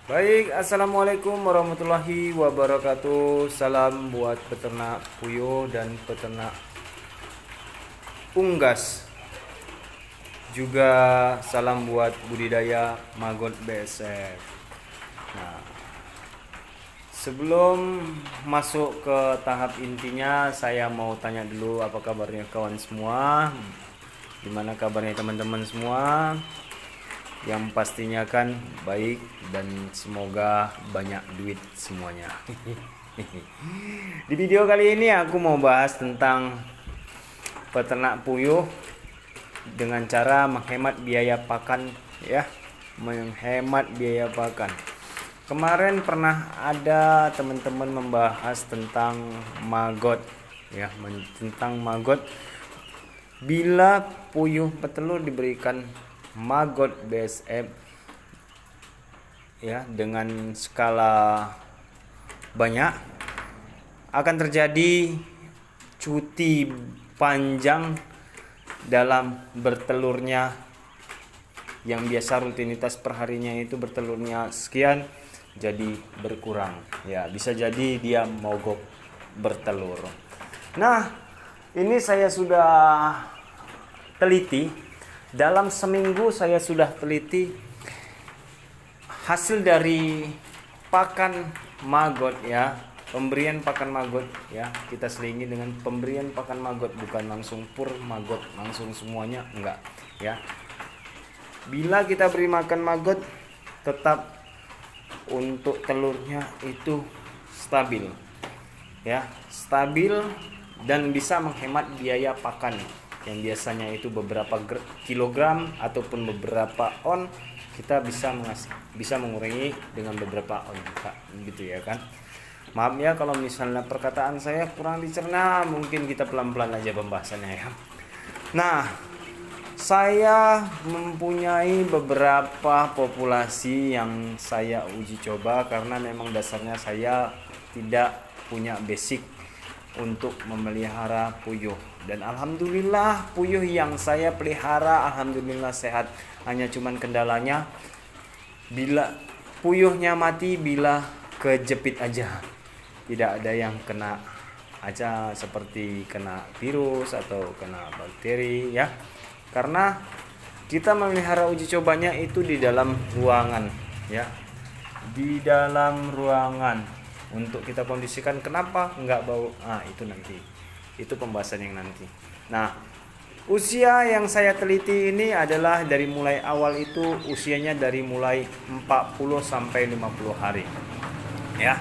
Baik, assalamualaikum warahmatullahi wabarakatuh. Salam buat peternak puyuh dan peternak unggas. Juga salam buat budidaya maggot BSF. Nah, sebelum masuk ke tahap intinya, saya mau tanya dulu apa kabarnya kawan semua. Gimana kabarnya teman-teman semua? Yang pastinya kan baik dan semoga banyak duit semuanya. Di video kali ini aku mau bahas tentang peternak puyuh dengan cara menghemat biaya pakan ya, menghemat biaya pakan. Kemarin pernah ada teman-teman membahas tentang maggot ya, tentang maggot. Bila puyuh petelur diberikan maggot BSF ya dengan skala banyak, akan terjadi cuti panjang dalam bertelurnya. Yang biasa rutinitas perharinya itu bertelurnya sekian jadi berkurang ya, bisa jadi dia mogok bertelur. Nah, ini saya sudah teliti. Dalam seminggu saya sudah teliti hasil dari pakan maggot ya, pemberian pakan maggot ya. Kita selingi dengan pemberian pakan maggot, bukan langsung pur maggot langsung semuanya, enggak ya. Bila kita beri makan maggot, tetap untuk telurnya itu stabil ya, stabil dan bisa menghemat biaya pakan yang biasanya itu beberapa kilogram ataupun beberapa on, kita bisa mengurangi dengan beberapa on gitu ya kan. Maaf ya kalau misalnya perkataan saya kurang dicerna, mungkin kita pelan-pelan aja pembahasannya ya. Nah, saya mempunyai beberapa populasi yang saya uji coba karena memang dasarnya saya tidak punya basic untuk memelihara puyuh, dan alhamdulillah puyuh yang saya pelihara alhamdulillah sehat. Hanya cuman kendalanya bila puyuhnya mati bila kejepit aja, tidak ada yang kena aja seperti kena virus atau kena bakteri ya, karena kita memelihara uji cobanya itu di dalam ruangan ya, di dalam ruangan untuk kita kondisikan. Kenapa nggak bau? Itu nanti, itu pembahasan yang nanti. Nah, usia yang saya teliti ini adalah dari mulai awal itu usianya dari mulai 40 sampai 50 hari ya,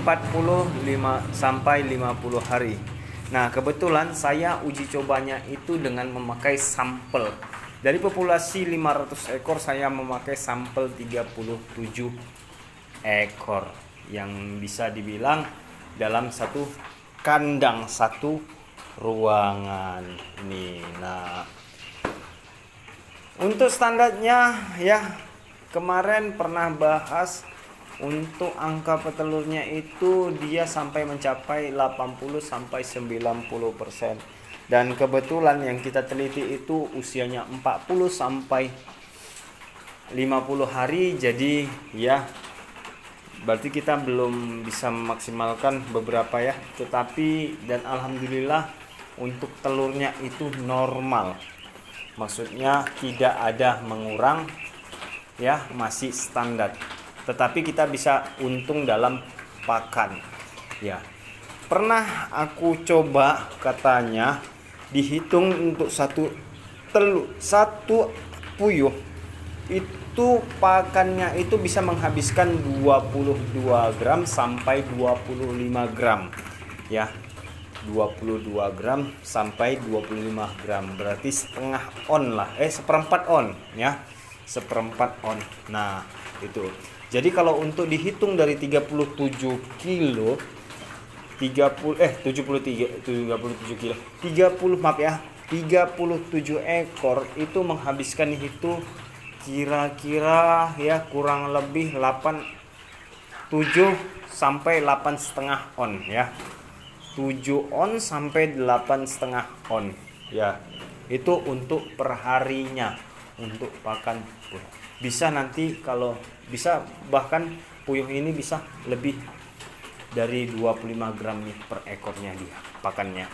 45 sampai 50 hari. Nah, kebetulan saya uji cobanya itu dengan memakai sampel dari populasi 500 ekor, saya memakai sampel 37 ekor yang bisa dibilang dalam satu kandang, satu ruangan ini. Nah, untuk standarnya ya, kemarin pernah bahas untuk angka petelurnya itu dia sampai mencapai 80 sampai 90%. Dan kebetulan yang kita teliti itu usianya 40 sampai 50 hari, jadi ya berarti kita belum bisa memaksimalkan beberapa ya, tetapi dan alhamdulillah untuk telurnya itu normal, maksudnya tidak ada mengurang ya, masih standar, tetapi kita bisa untung dalam pakan ya. Pernah aku coba, katanya dihitung untuk satu telur, satu puyuh itu pakannya itu bisa menghabiskan 22 gram sampai 25 gram ya, 22 gram sampai 25 gram berarti setengah on lah, seperempat on ya, seperempat on. Nah itu, jadi kalau untuk dihitung dari 37 kilo 37 kilo 30, maaf ya, 37 ekor itu menghabiskan itu kira-kira ya kurang lebih 7 sampai 8 setengah on ya, 7 on sampai 8 setengah on ya, itu untuk perharinya untuk pakan. Bisa nanti kalau bisa bahkan puyuh ini bisa lebih dari 25 gram nih per ekornya dia pakannya.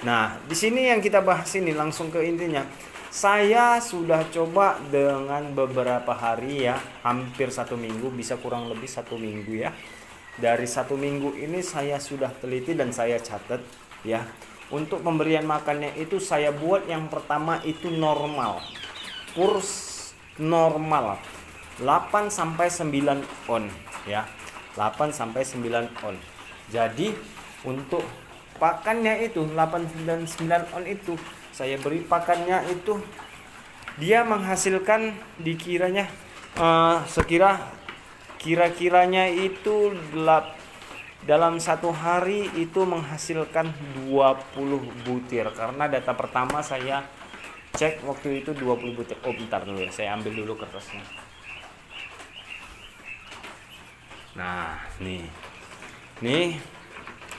Nah, di sini yang kita bahas ini langsung ke intinya. Saya sudah coba dengan beberapa hari ya, hampir 1 minggu, bisa kurang lebih 1 minggu ya. Dari 1 minggu ini saya sudah teliti dan saya catat ya. Untuk pemberian makannya itu saya buat yang pertama itu normal. Kurs normal 8 sampai 9 on ya. 8 sampai 9 on. Jadi untuk pakannya itu 8 dan 9 on itu saya beri pakannya itu dia menghasilkan dikiranya kira-kiranya itu dalam 1 hari itu menghasilkan 20 butir karena data pertama saya cek waktu itu 20 butir. Oh bentar dulu ya, saya ambil dulu kertasnya. Nah nih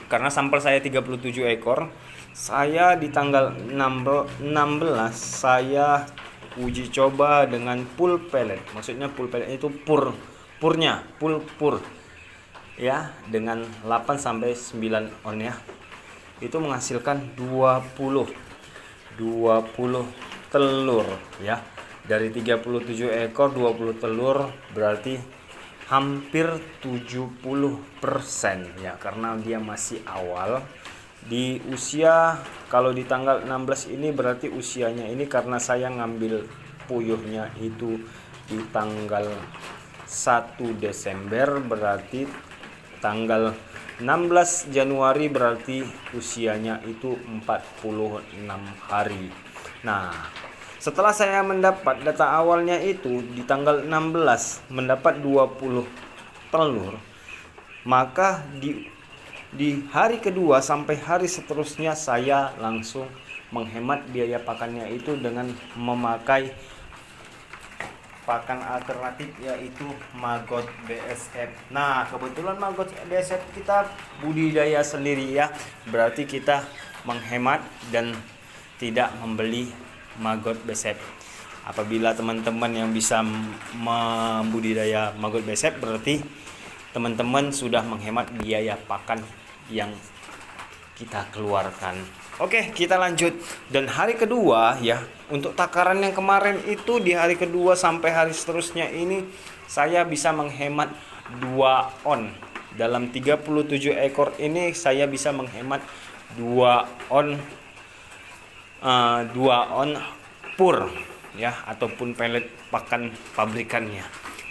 karena sampel saya 37 ekor, saya di tanggal 16 saya uji coba dengan full pellet. Maksudnya full pellet itu pur ya, dengan 8 sampai 9 on ya. Itu menghasilkan 20 telur ya. Dari 37 ekor 20 telur berarti hampir 70% ya, karena dia masih awal di usia. Kalau di tanggal 16 ini berarti usianya ini karena saya ngambil puyuhnya itu di tanggal 1 Desember berarti tanggal 16 Januari berarti usianya itu 46 hari. Nah, setelah saya mendapat data awalnya itu di tanggal 16 mendapat 20 telur, maka di hari kedua sampai hari seterusnya saya langsung menghemat biaya pakannya itu dengan memakai pakan alternatif yaitu Maggot BSF. Nah, kebetulan Maggot BSF kita budidaya sendiri ya. Berarti kita menghemat dan tidak membeli Maggot BSF. Apabila teman-teman yang bisa membudidaya Maggot BSF berarti teman-teman sudah menghemat biaya pakan yang kita keluarkan. Oke, kita lanjut. Dan hari kedua ya, untuk takaran yang kemarin itu di hari kedua sampai hari seterusnya ini saya bisa menghemat 2 on. Dalam 37 ekor ini saya bisa menghemat 2 on pur ya, ataupun pellet pakan pabrikannya.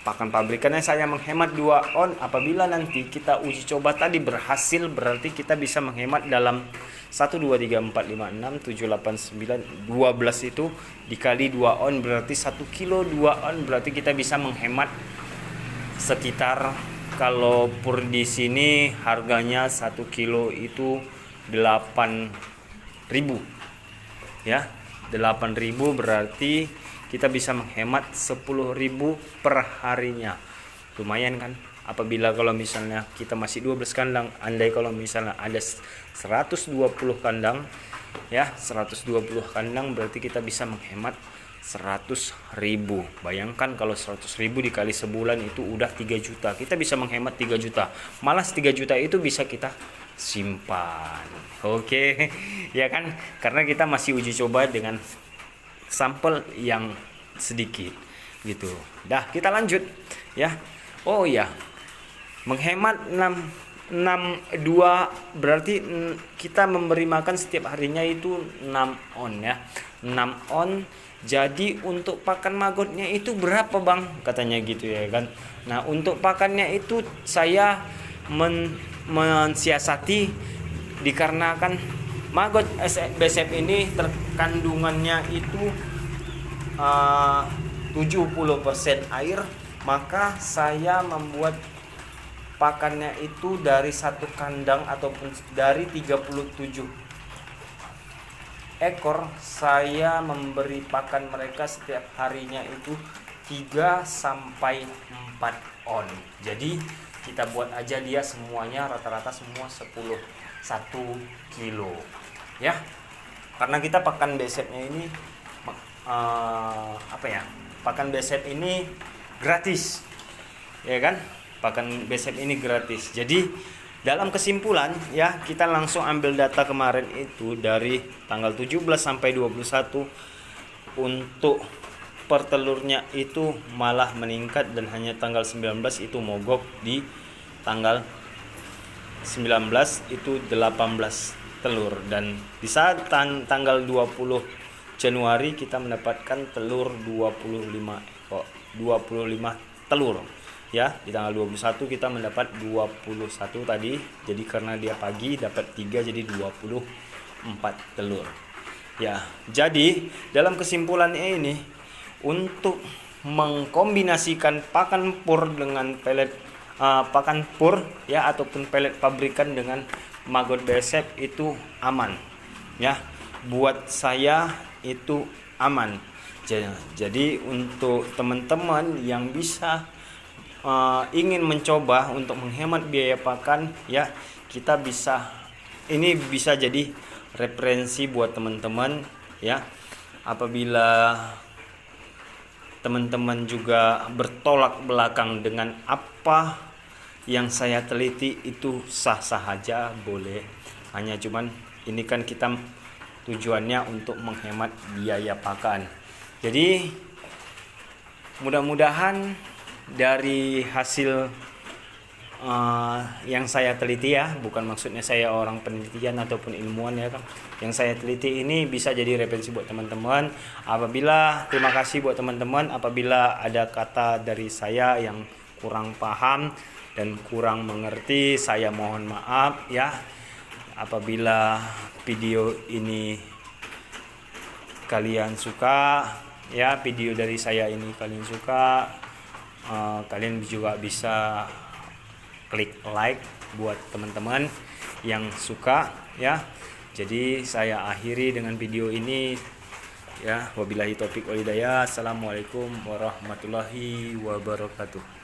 Pakan pabrikannya saya menghemat 2 on. Apabila nanti kita uji coba tadi berhasil, berarti kita bisa menghemat dalam 1 2 3 4 5 6 7 8 9 12 itu dikali 2 on berarti 1 kilo 2 on berarti kita bisa menghemat sekitar, kalau pur di sini harganya 1 kilo itu 8.000 ya. 8.000 berarti kita bisa menghemat 10.000 per harinya. Lumayan kan? Apabila kalau misalnya kita masih 12 kandang, andai kalau misalnya ada 120 kandang ya, 120 kandang berarti kita bisa menghemat 100.000. Bayangkan kalau 100.000 dikali sebulan itu udah 3 juta. Kita bisa menghemat 3 juta. Malah 3 juta itu bisa kita simpan. Oke, ya kan? Karena kita masih uji coba dengan sampel yang sedikit gitu. Dah, kita lanjut ya. Oh ya, menghemat 62 berarti kita memberi makan setiap harinya itu 6 on ya. 6 on. Jadi untuk pakan maggotnya itu berapa bang? Katanya gitu ya kan. Nah, untuk pakannya itu saya mensiasati dikarenakan Maggot BSF ini terkandungannya itu 70% air, maka saya membuat pakannya itu dari satu kandang ataupun dari 37 ekor saya memberi pakan mereka setiap harinya itu 3 sampai 4 on. Jadi kita buat aja dia semuanya rata-rata semua 1 kilo ya. Karena kita pakan BSF-nya ini pakan BSF ini gratis, ya kan? Pakan bicep ini gratis. Jadi dalam kesimpulan ya, kita langsung ambil data kemarin itu dari tanggal 17 sampai 21, untuk per telurnya itu malah meningkat, dan hanya tanggal 19 itu mogok, di tanggal 19 itu 18 telur, dan di saat tanggal 20 Januari kita mendapatkan telur 25 telur. Ya, di tanggal 21 kita mendapat 21 tadi. Jadi karena dia pagi dapat 3, jadi 24 telur. Ya, jadi dalam kesimpulannya ini, untuk mengkombinasikan pakan pur dengan pelet pakan pur ya, ataupun pelet pabrikan dengan maggot bicep itu aman. Ya, buat saya itu aman. Jadi untuk teman-teman yang bisa ingin mencoba untuk menghemat biaya pakan ya, kita ini bisa jadi referensi buat teman-teman ya. Apabila teman-teman juga bertolak belakang dengan apa yang saya teliti, itu sah-sah aja, boleh. Hanya cuman ini kan kita tujuannya untuk menghemat biaya pakan. Jadi mudah-mudahan dari hasil yang saya teliti ya, bukan maksudnya saya orang penelitian ataupun ilmuwan ya kan, yang saya teliti ini bisa jadi referensi buat teman-teman. Terima kasih buat teman-teman apabila ada kata dari saya yang kurang paham dan kurang mengerti, saya mohon maaf ya. Apabila video ini kalian suka ya, video dari saya ini kalian suka, kalian juga bisa klik like buat teman-teman yang suka ya. Jadi saya akhiri dengan video ini ya. Wabillahi taufik wal hidayah. Assalamualaikum warahmatullahi wabarakatuh.